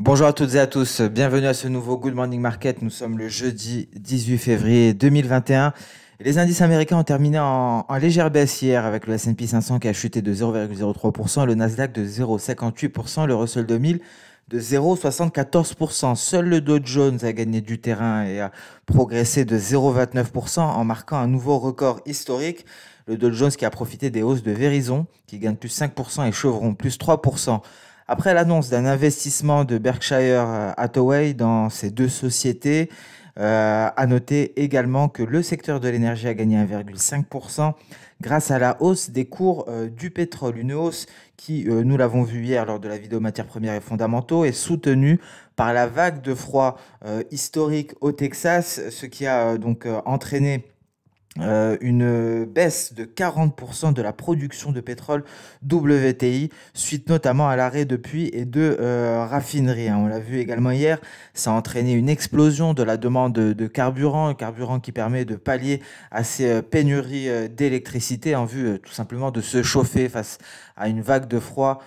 Bonjour à toutes et à tous, bienvenue à ce nouveau Good Morning Market. Nous sommes le jeudi 18 février 2021. Et les indices américains ont terminé en légère baisse hier avec le S&P 500 qui a chuté de 0,03%, le Nasdaq de 0,58%, le Russell 2000 de 0,74%. Seul le Dow Jones a gagné du terrain et a progressé de 0,29% en marquant un nouveau record historique. Le Dow Jones qui a profité des hausses de Verizon qui gagne plus 5% et Chevron plus 3%. Après l'annonce d'un investissement de Berkshire Hathaway dans ces deux sociétés, à noter également que le secteur de l'énergie a gagné 1,5% grâce à la hausse des cours du pétrole. Une hausse qui, nous l'avons vu hier lors de la vidéo matières premières et fondamentaux, est soutenue par la vague de froid historique au Texas, ce qui a entraîné une baisse de 40% de la production de pétrole WTI, suite notamment à l'arrêt de puits et de raffineries. On l'a vu également hier, ça a entraîné une explosion de la demande de carburant, un carburant qui permet de pallier à ces pénuries d'électricité en vue tout simplement de se chauffer face à une vague de froid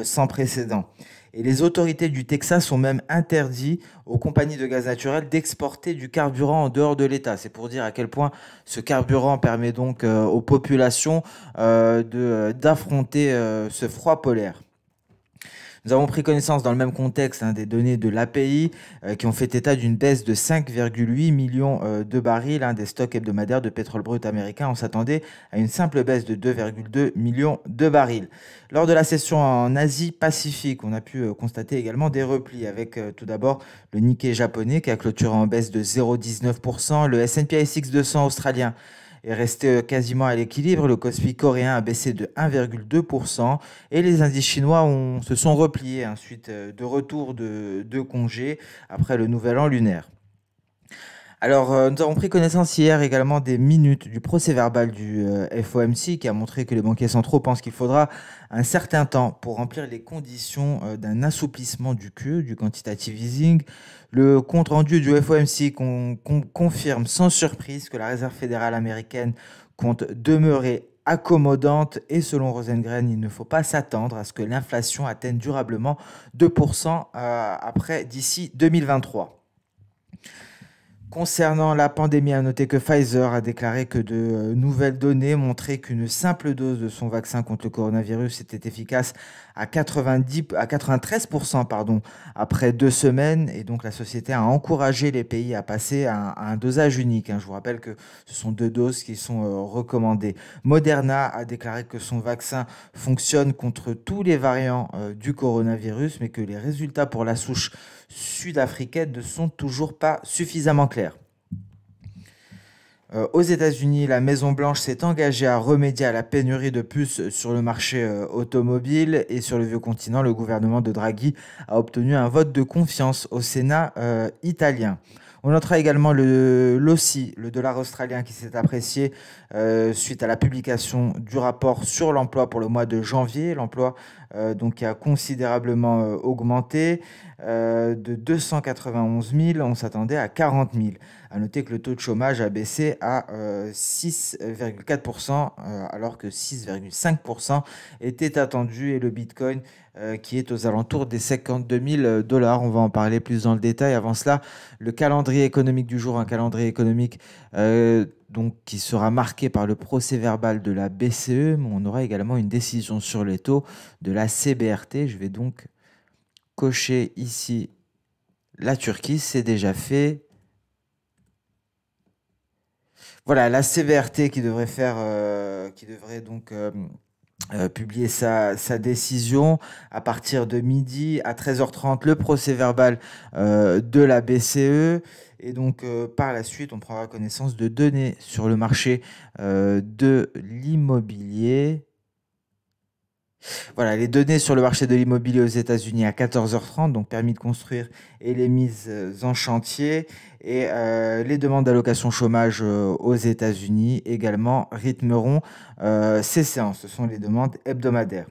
sans précédent. Et les autorités du Texas ont même interdit aux compagnies de gaz naturel d'exporter du carburant en dehors de l'État. C'est pour dire à quel point ce carburant permet donc aux populations d'affronter ce froid polaire. Nous avons pris connaissance dans le même contexte des données de l'API qui ont fait état d'une baisse de 5,8 millions de barils des stocks hebdomadaires de pétrole brut américain. On s'attendait à une simple baisse de 2,2 millions de barils. Lors de la session en Asie-Pacifique, on a pu constater également des replis avec tout d'abord le Nikkei japonais qui a clôturé en baisse de 0,19%, le S&P ASX 200 australien est resté quasiment à l'équilibre. Le Kospi coréen a baissé de 1,2% et les indices chinois se sont repliés suite de retour de congé après le nouvel an lunaire. Alors, nous avons pris connaissance hier également des minutes du procès-verbal du FOMC qui a montré que les banquiers centraux pensent qu'il faudra un certain temps pour remplir les conditions d'un assouplissement du QE, du quantitative easing. Le compte-rendu du FOMC confirme sans surprise que la Réserve fédérale américaine compte demeurer accommodante et selon Rosengren, il ne faut pas s'attendre à ce que l'inflation atteigne durablement 2% d'ici 2023. Concernant la pandémie, à noter que Pfizer a déclaré que de nouvelles données montraient qu'une simple dose de son vaccin contre le coronavirus était efficace à 93% après 2 semaines. Et donc la société a encouragé les pays à passer à un dosage unique. Je vous rappelle que ce sont 2 doses qui sont recommandées. Moderna a déclaré que son vaccin fonctionne contre tous les variants du coronavirus, mais que les résultats pour la souche sud-africaine ne sont toujours pas suffisamment clairs. Aux États-Unis, la Maison-Blanche s'est engagée à remédier à la pénurie de puces sur le marché automobile et sur le vieux continent, le gouvernement de Draghi a obtenu un vote de confiance au Sénat italien. On notera également l'OSI, le dollar australien, qui s'est apprécié suite à la publication du rapport sur l'emploi pour le mois de janvier. L'emploi qui a considérablement augmenté de 291 000, on s'attendait à 40 000. À noter que le taux de chômage a baissé à 6,4% alors que 6,5% était attendu et le Bitcoin qui est aux alentours des 52 000 dollars. On va en parler plus dans le détail. Avant cela, le calendrier économique du jour, un calendrier économique qui sera marqué par le procès-verbal de la BCE, mais on aura également une décision sur les taux de la CBRT. Je vais donc cocher ici la Turquie, c'est déjà fait. Voilà, la CBRT qui devrait publier sa décision à partir de midi à 13h30, le procès-verbal de la BCE. Et donc, par la suite, on prendra connaissance de données sur le marché de l'immobilier. Voilà, les données sur le marché de l'immobilier aux États-Unis à 14h30, donc permis de construire et les mises en chantier. Et les demandes d'allocation chômage aux États-Unis également rythmeront ces séances. Ce sont les demandes hebdomadaires.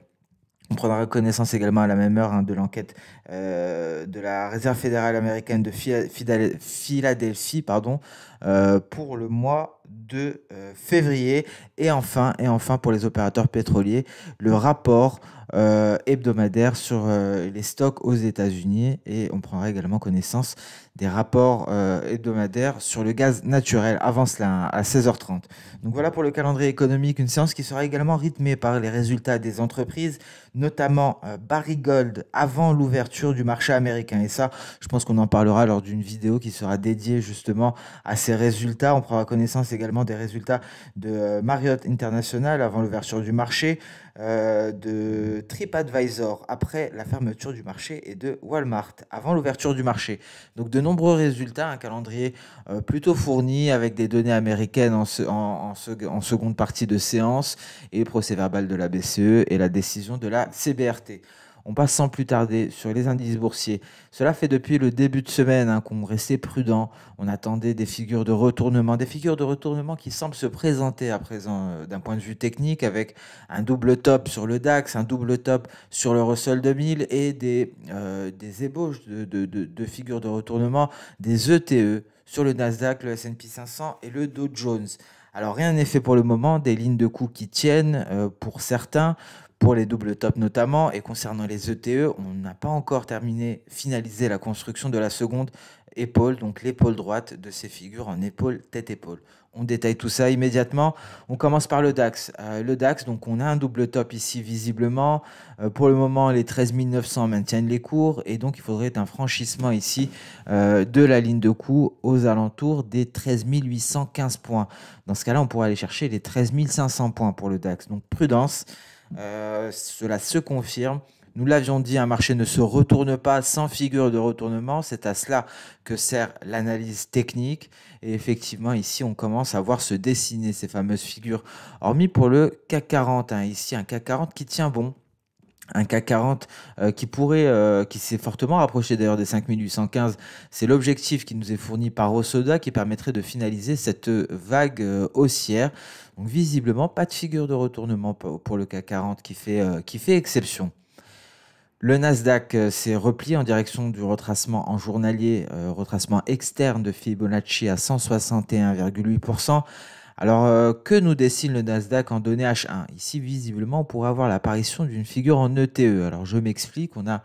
On prendra connaissance également à la même heure de l'enquête de la Réserve fédérale américaine de Philadelphie pour le mois de février. Et enfin, pour les opérateurs pétroliers, le rapport hebdomadaire sur les stocks aux États-Unis. Et on prendra également connaissance des rapports hebdomadaires sur le gaz naturel avant cela, à 16h30. Donc voilà pour le calendrier économique, une séance qui sera également rythmée par les résultats des entreprises, notamment Barry Gold avant l'ouverture du marché américain. Et ça, je pense qu'on en parlera lors d'une vidéo qui sera dédiée justement à ces résultats. On prendra connaissance également des résultats de Marriott International avant l'ouverture du marché, de TripAdvisor après la fermeture du marché et de Walmart avant l'ouverture du marché. Donc de nombreux résultats, un calendrier plutôt fourni avec des données américaines en seconde partie de séance et le procès-verbal de la BCE et la décision de la CBRT. On passe sans plus tarder sur les indices boursiers. Cela fait depuis le début de semaine qu'on restait prudent. On attendait des figures de retournement qui semblent se présenter à présent d'un point de vue technique avec un double top sur le DAX, un double top sur le Russell 2000 et des ébauches de figures de retournement, des ETE sur le Nasdaq, le S&P 500 et le Dow Jones. Alors rien n'est fait pour le moment, des lignes de coûts qui tiennent pour certains, pour les doubles tops notamment. Et concernant les ETE, on n'a pas encore finalisé la construction de la seconde épaule, donc l'épaule droite de ces figures en épaule, tête-épaule. On détaille tout ça immédiatement. On commence par le DAX. Le DAX, donc on a un double top ici visiblement. Pour le moment, les 13 900 maintiennent les cours et donc il faudrait un franchissement ici de la ligne de coût aux alentours des 13 815 points. Dans ce cas-là, on pourrait aller chercher les 13 500 points pour le DAX. Donc prudence. Cela se confirme. Nous l'avions dit, un marché ne se retourne pas sans figure de retournement. C'est à cela que sert l'analyse technique. Et effectivement, ici, on commence à voir se dessiner ces fameuses figures. Hormis pour le CAC 40, ici, un CAC 40 qui tient bon. Un CAC 40 qui s'est fortement rapproché d'ailleurs des 5815. C'est l'objectif qui nous est fourni par Osoda qui permettrait de finaliser cette vague haussière. Donc visiblement, pas de figure de retournement pour le CAC 40 qui fait exception. Le Nasdaq s'est replié en direction du retracement en journalier, retracement externe de Fibonacci à 161,8%. Alors, que nous dessine le Nasdaq en données H1? Ici, visiblement, on pourrait avoir l'apparition d'une figure en ETE. Alors, je m'explique, on a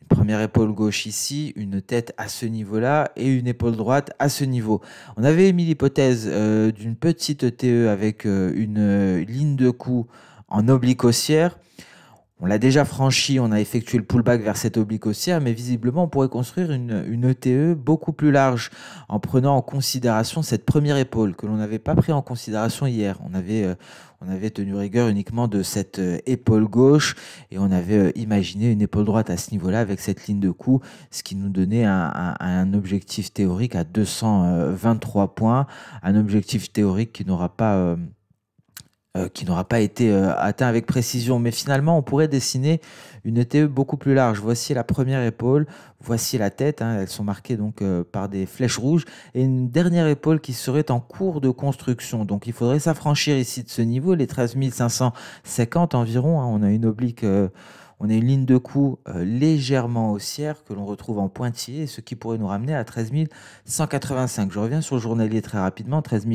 une première épaule gauche ici, une tête à ce niveau-là et une épaule droite à ce niveau. On avait émis l'hypothèse d'une petite ETE avec une ligne de coup en oblique haussière. On l'a déjà franchi, on a effectué le pullback vers cette oblique haussière, mais visiblement, on pourrait construire une ETE beaucoup plus large en prenant en considération cette première épaule que l'on n'avait pas pris en considération hier. On avait tenu rigueur uniquement de cette épaule gauche et on avait imaginé une épaule droite à ce niveau-là avec cette ligne de coup, ce qui nous donnait un objectif théorique à 223 points, un objectif théorique qui n'aura pas été atteint avec précision. Mais finalement, on pourrait dessiner une ETE beaucoup plus large. Voici la première épaule, voici la tête. Elles sont marquées donc par des flèches rouges. Et une dernière épaule qui serait en cours de construction. Donc il faudrait s'affranchir ici de ce niveau, les 13 550 environ. On a une oblique... on a une ligne de coup légèrement haussière que l'on retrouve en pointillé, ce qui pourrait nous ramener à 13 185. Je reviens sur le journalier très rapidement. 13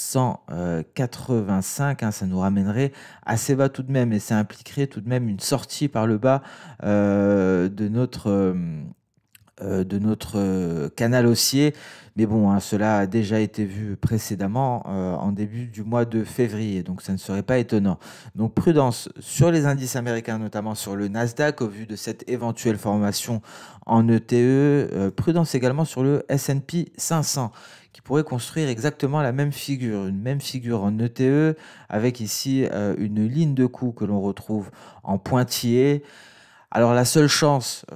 185, ça nous ramènerait assez bas tout de même, et ça impliquerait tout de même une sortie par le bas de notre canal haussier. Mais bon, cela a déjà été vu précédemment en début du mois de février, donc ça ne serait pas étonnant. Donc prudence sur les indices américains, notamment sur le Nasdaq, au vu de cette éventuelle formation en ETE. Prudence également sur le S&P 500, qui pourrait construire exactement la même figure, une même figure en ETE, avec ici une ligne de coup que l'on retrouve en pointillé. Alors la seule chance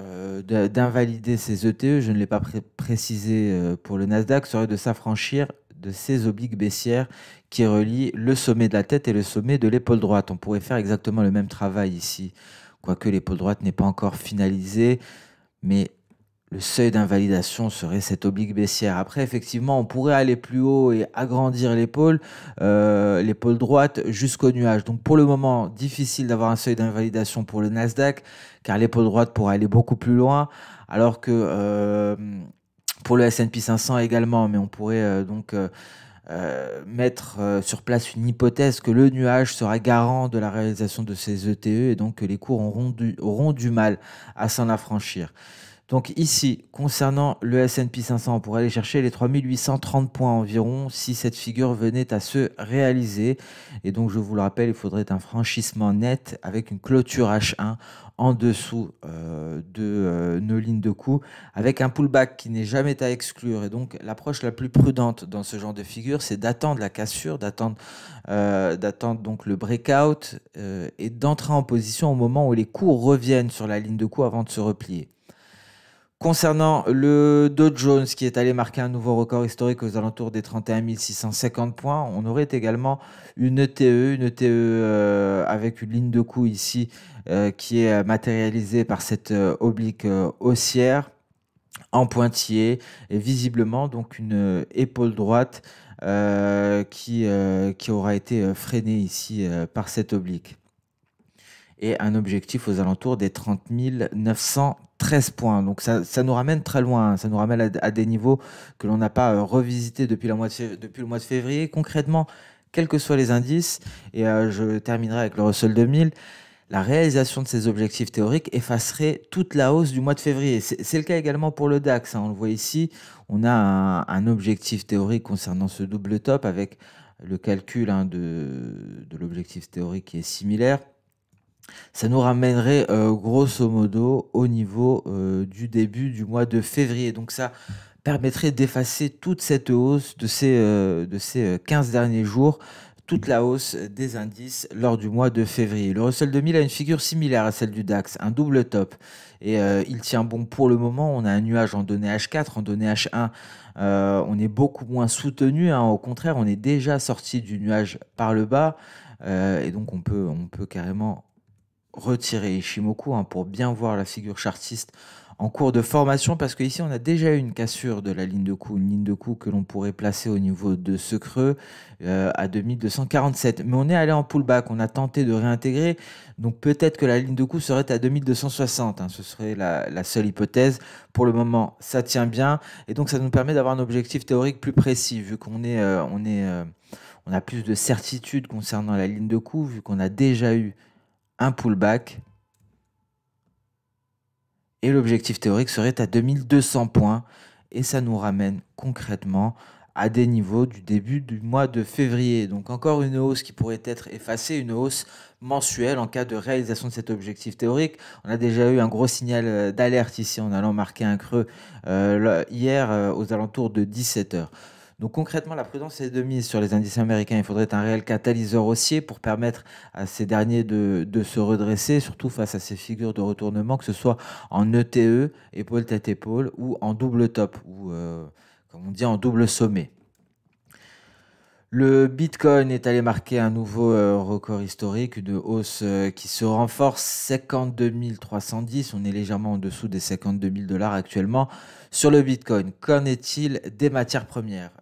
d'invalider ces ETE, je ne l'ai pas précisé pour le Nasdaq, serait de s'affranchir de ces obliques baissières qui relient le sommet de la tête et le sommet de l'épaule droite. On pourrait faire exactement le même travail ici, quoique l'épaule droite n'est pas encore finalisée, mais le seuil d'invalidation serait cette oblique baissière. Après, effectivement, on pourrait aller plus haut et agrandir l'épaule droite jusqu'au nuage. Donc pour le moment, difficile d'avoir un seuil d'invalidation pour le Nasdaq, car l'épaule droite pourrait aller beaucoup plus loin, alors que pour le S&P 500 également, mais on pourrait mettre sur place une hypothèse que le nuage sera garant de la réalisation de ces ETE et donc que les cours auront du mal à s'en affranchir. Donc ici, concernant le S&P 500, on pourrait aller chercher les 3830 points environ si cette figure venait à se réaliser. Et donc, je vous le rappelle, il faudrait un franchissement net avec une clôture H1 en dessous de nos lignes de coût, avec un pullback qui n'est jamais à exclure. Et donc, l'approche la plus prudente dans ce genre de figure, c'est d'attendre la cassure, d'attendre donc le breakout et d'entrer en position au moment où les cours reviennent sur la ligne de coût avant de se replier. Concernant le Dow Jones qui est allé marquer un nouveau record historique aux alentours des 31 650 points, on aurait également une ETE avec une ligne de coût ici qui est matérialisée par cette oblique haussière en pointillé et visiblement donc une épaule droite qui aura été freinée ici par cette oblique. Et un objectif aux alentours des 30 913 points. Donc ça nous ramène très loin, ça nous ramène à des niveaux que l'on n'a pas revisités depuis le mois de février. Concrètement, quels que soient les indices, et je terminerai avec le Russell 2000, la réalisation de ces objectifs théoriques effacerait toute la hausse du mois de février. C'est le cas également pour le DAX, hein. On le voit ici, on a un objectif théorique concernant ce double top avec le calcul de l'objectif théorique qui est similaire. Ça nous ramènerait grosso modo au niveau du début du mois de février. Donc ça permettrait d'effacer toute cette hausse de ces 15 derniers jours, toute la hausse des indices lors du mois de février. Le Russell 2000 a une figure similaire à celle du DAX, un double top. Et il tient bon pour le moment. On a un nuage en données H4, en données H1. On est beaucoup moins soutenu, hein. Au contraire, on est déjà sorti du nuage par le bas. Et donc on peut carrément retirer Ishimoku, hein, pour bien voir la figure chartiste en cours de formation, parce qu'ici on a déjà eu une cassure de la ligne de coût, une ligne de coût que l'on pourrait placer au niveau de ce creux à 2247, mais on est allé en pullback, on a tenté de réintégrer, donc peut-être que la ligne de coût serait à 2260, hein, ce serait la seule hypothèse. Pour le moment ça tient bien et donc ça nous permet d'avoir un objectif théorique plus précis vu qu'on on a plus de certitude concernant la ligne de coût, vu qu'on a déjà eu un pullback et l'objectif théorique serait à 2200 points et ça nous ramène concrètement à des niveaux du début du mois de février. Donc encore une hausse qui pourrait être effacée, une hausse mensuelle en cas de réalisation de cet objectif théorique. On a déjà eu un gros signal d'alerte ici en allant marquer un creux hier aux alentours de 17 h. Donc concrètement, la prudence est de mise sur les indices américains. Il faudrait un réel catalyseur haussier pour permettre à ces derniers de se redresser, surtout face à ces figures de retournement, que ce soit en ETE, épaule tête épaule, ou en double top, ou comme on dit en double sommet. Le Bitcoin est allé marquer un nouveau record historique, une hausse qui se renforce, 52 310. On est légèrement en dessous des 52 000 $ actuellement sur le Bitcoin. Qu'en est-il des matières premières?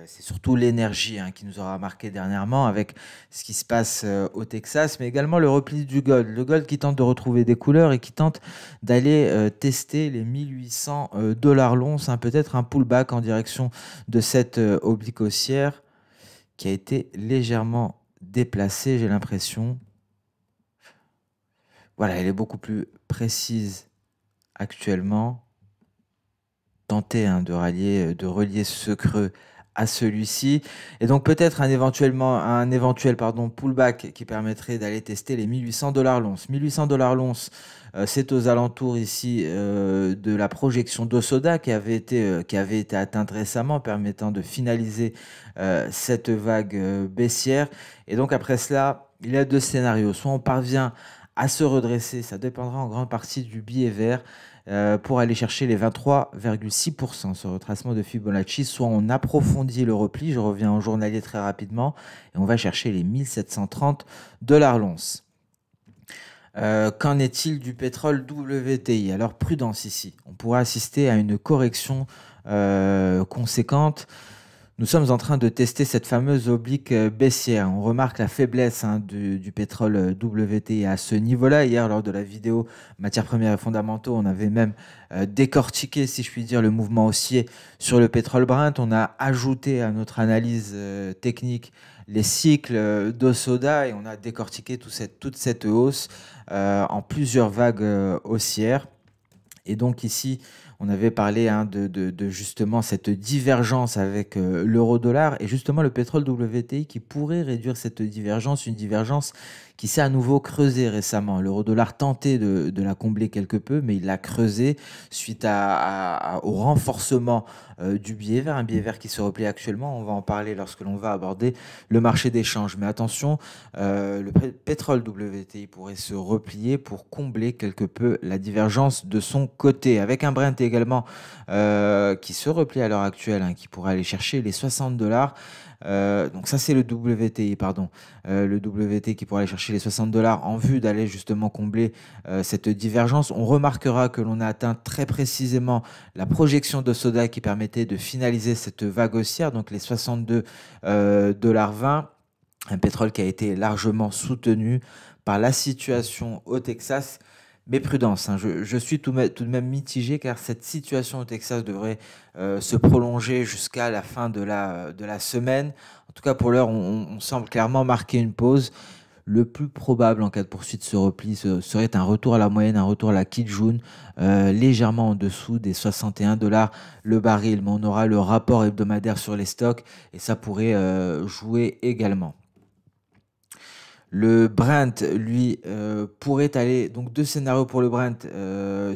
C'est surtout l'énergie, hein, qui nous aura marqué dernièrement avec ce qui se passe au Texas, mais également le repli du gold. Le gold qui tente de retrouver des couleurs et qui tente d'aller tester les 1800 $ l'once, hein, peut-être un pullback en direction de cette oblique haussière qui a été légèrement déplacée, j'ai l'impression. Voilà, elle est beaucoup plus précise actuellement. Tenter, hein, de relier ce creux à celui-ci. Et donc peut-être un éventuel pullback qui permettrait d'aller tester les 1800 $ l'once. 1800 $ l'once, c'est aux alentours ici de la projection d'Osoda qui avait été atteinte récemment, permettant de finaliser cette vague baissière. Et donc après cela, il y a deux scénarios. Soit on parvient à se redresser, ça dépendra en grande partie du billet vert, pour aller chercher les 23,6% ce retracement de Fibonacci, soit on approfondit le repli, je reviens en journalier très rapidement, et on va chercher les 1730 $ l'once. Qu'en est-il du pétrole WTI? Alors prudence ici, on pourrait assister à une correction conséquente, Nous sommes en train de tester cette fameuse oblique baissière. On remarque la faiblesse du pétrole WTI à ce niveau-là. Hier, lors de la vidéo matières premières et fondamentaux, on avait même décortiqué, si je puis dire, le mouvement haussier sur le pétrole Brent. On a ajouté à notre analyse technique les cycles d'eau soda et on a décortiqué toute cette hausse en plusieurs vagues haussières. Et donc ici, on avait parlé de justement cette divergence avec l'euro-dollar et justement le pétrole WTI qui pourrait réduire cette divergence, une divergence qui s'est à nouveau creusée récemment. L'euro-dollar tentait de la combler quelque peu, mais il l'a creusée suite au renforcement du billet vert, un billet vert qui se replie actuellement. On va en parler lorsque l'on va aborder le marché des changes. Mais attention, le pétrole WTI pourrait se replier pour combler quelque peu la divergence de son côté, avec un Brent également qui se replie à l'heure actuelle, qui pourrait aller chercher les 60 dollars. Donc ça c'est le WTI, pardon. Le WTI qui pourrait aller chercher les 60 dollars en vue d'aller justement combler cette divergence. On remarquera que l'on a atteint très précisément la projection de Soda qui permettait de finaliser cette vague haussière, donc les 62 dollars 20. Un pétrole qui a été largement soutenu par la situation au Texas. Mais prudence, je suis tout de même mitigé car cette situation au Texas devrait se prolonger jusqu'à la fin de la semaine. En tout cas, pour l'heure, on semble clairement marquer une pause. Le plus probable en cas de poursuite de ce repli serait un retour à la moyenne, un retour à la Kijun, légèrement en dessous des 61 dollars le baril. Mais on aura le rapport hebdomadaire sur les stocks et ça pourrait jouer également. Le Brent, lui, pourrait aller, donc deux scénarios pour le Brent,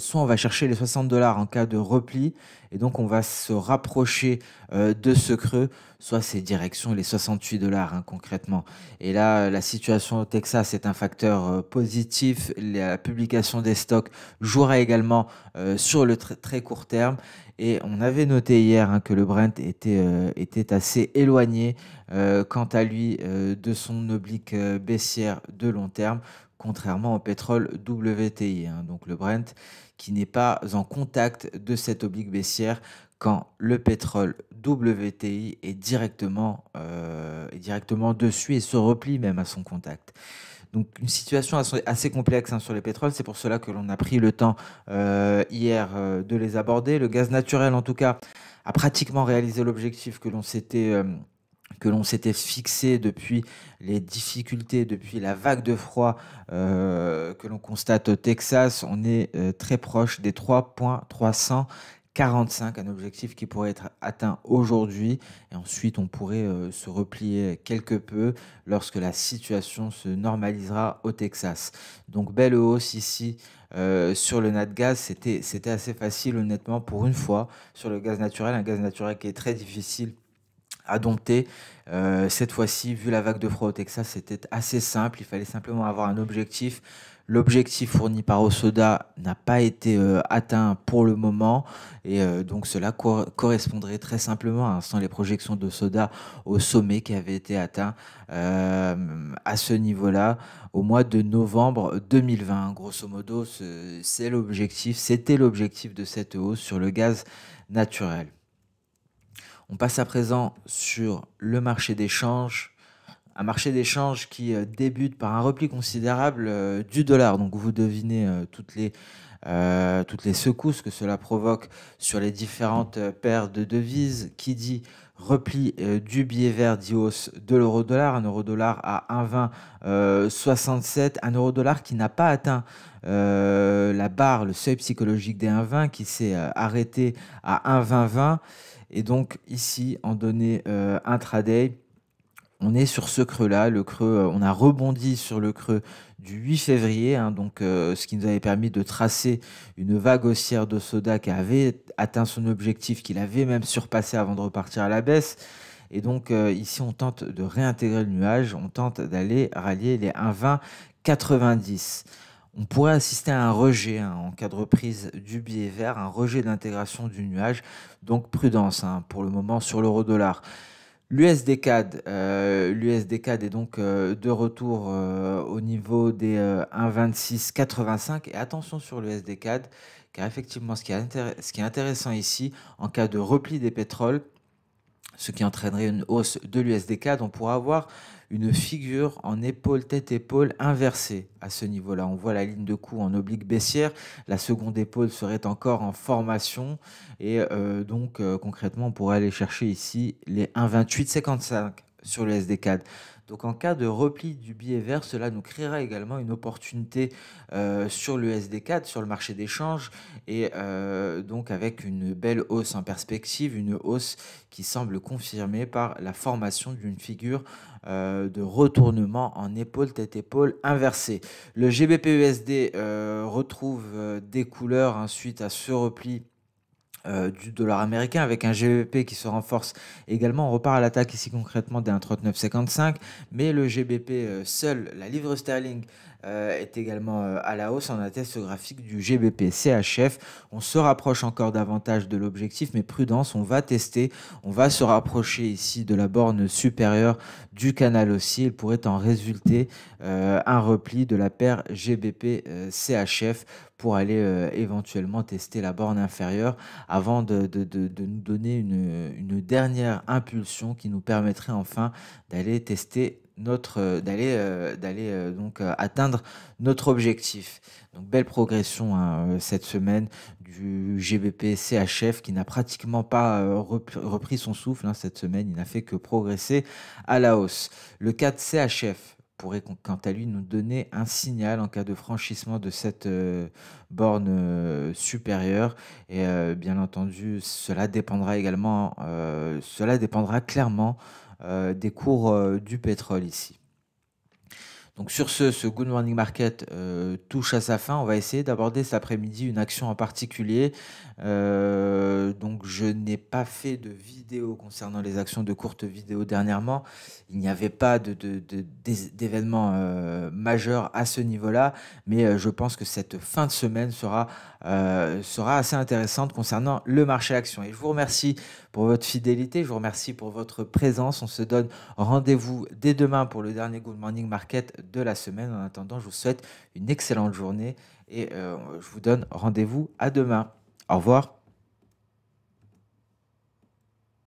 soit on va chercher les 60 dollars en cas de repli, et donc on va se rapprocher de ce creux, soit c'est direction les 68 dollars concrètement. Et là, la situation au Texas est un facteur positif, la publication des stocks jouera également sur le très court terme, et on avait noté hier que le Brent était assez éloigné quant à lui de son oblique baissière de long terme, contrairement au pétrole WTI. Donc le Brent qui n'est pas en contact de cette oblique baissière quand le pétrole WTI est directement dessus et se replie même à son contact. Donc une situation assez complexe sur les pétroles, c'est pour cela que l'on a pris le temps hier de les aborder. Le gaz naturel en tout cas a pratiquement réalisé l'objectif que l'on s'était fixé depuis les difficultés, depuis la vague de froid que l'on constate au Texas. On est très proche des 3,345, un objectif qui pourrait être atteint aujourd'hui. Et ensuite, on pourrait se replier quelque peu lorsque la situation se normalisera au Texas. Donc, belle hausse ici. Sur le nat gaz, c'était assez facile honnêtement pour une fois sur le gaz naturel, un gaz naturel qui est très difficile à dompter. Cette fois-ci, vu la vague de froid au Texas, c'était assez simple. Il fallait simplement avoir un objectif. L'objectif fourni par Osoda n'a pas été atteint pour le moment et donc cela correspondrait très simplement sans les projections d'Osoda au sommet qui avait été atteint à ce niveau-là au mois de novembre 2020. Grosso modo, c'était l'objectif de cette hausse sur le gaz naturel. On passe à présent sur le marché des changes. Un marché des changes qui débute par un repli considérable du dollar. Donc vous devinez toutes les secousses que cela provoque sur les différentes paires de devises. Qui dit repli du billet vert dit hausse de l'euro-dollar. Un euro-dollar à 1,2067. Un euro-dollar qui n'a pas atteint la barre, le seuil psychologique des 1,20 qui s'est arrêté à 1,2020. Et donc ici, en données intraday, on est sur ce creux-là. Le creux, on a rebondi sur le creux du 8 février, donc ce qui nous avait permis de tracer une vague haussière d'Osoda qui avait atteint son objectif, qu'il avait même surpassé avant de repartir à la baisse. Et donc ici, on tente de réintégrer le nuage, on tente d'aller rallier les 1,2090. On pourrait assister à un rejet en cas de reprise du billet vert, un rejet d'intégration du nuage. Donc prudence pour le moment sur l'euro-dollar. L'USD CAD est donc de retour au niveau des 1,2685. Et attention sur l'USD CAD, car effectivement, ce qui est intéressant ici, en cas de repli des pétroles, ce qui entraînerait une hausse de l'USD-CAD. On pourra avoir une figure en épaule, tête-épaule inversée à ce niveau-là. On voit la ligne de cou en oblique baissière. La seconde épaule serait encore en formation. Et donc, concrètement, on pourrait aller chercher ici les 1,2855 sur le SD-CAD. Donc, en cas de repli du billet vert, cela nous créera également une opportunité sur le SD-CAD, sur le marché d'échange, et donc avec une belle hausse en perspective, une hausse qui semble confirmée par la formation d'une figure de retournement en épaule, tête-épaule inversée. Le GBP-USD retrouve des couleurs suite à ce repli du dollar américain avec un GBP qui se renforce également. On repart à l'attaque ici concrètement des 1,3955, mais le GBP seul, la livre sterling, est également à la hausse. On atteste ce graphique du GBP CHF. On se rapproche encore davantage de l'objectif, mais prudence, on va tester. On va se rapprocher ici de la borne supérieure du canal haussier. Il pourrait en résulter un repli de la paire GBP CHF pour aller éventuellement tester la borne inférieure avant de nous donner une dernière impulsion qui nous permettrait enfin d'aller tester d'aller donc atteindre notre objectif. Donc belle progression cette semaine du GBP CHF qui n'a pratiquement pas repris son souffle cette semaine. Il n'a fait que progresser à la hausse. Le 4 CHF pourrait quant à lui nous donner un signal en cas de franchissement de cette borne supérieure. Et bien entendu, cela dépendra également, cela dépendra clairement des cours du pétrole ici. Donc sur ce Good Morning Market touche à sa fin. On va essayer d'aborder cet après-midi une action en particulier. Donc je n'ai pas fait de vidéo concernant les actions de courte vidéo dernièrement. Il n'y avait pas d'événement majeur à ce niveau-là. Mais je pense que cette fin de semaine sera assez intéressante concernant le marché action. Et je vous remercie pour votre fidélité. Je vous remercie pour votre présence. On se donne rendez-vous dès demain pour le dernier Good Morning Market de la semaine. En attendant, je vous souhaite une excellente journée et je vous donne rendez-vous à demain. Au revoir.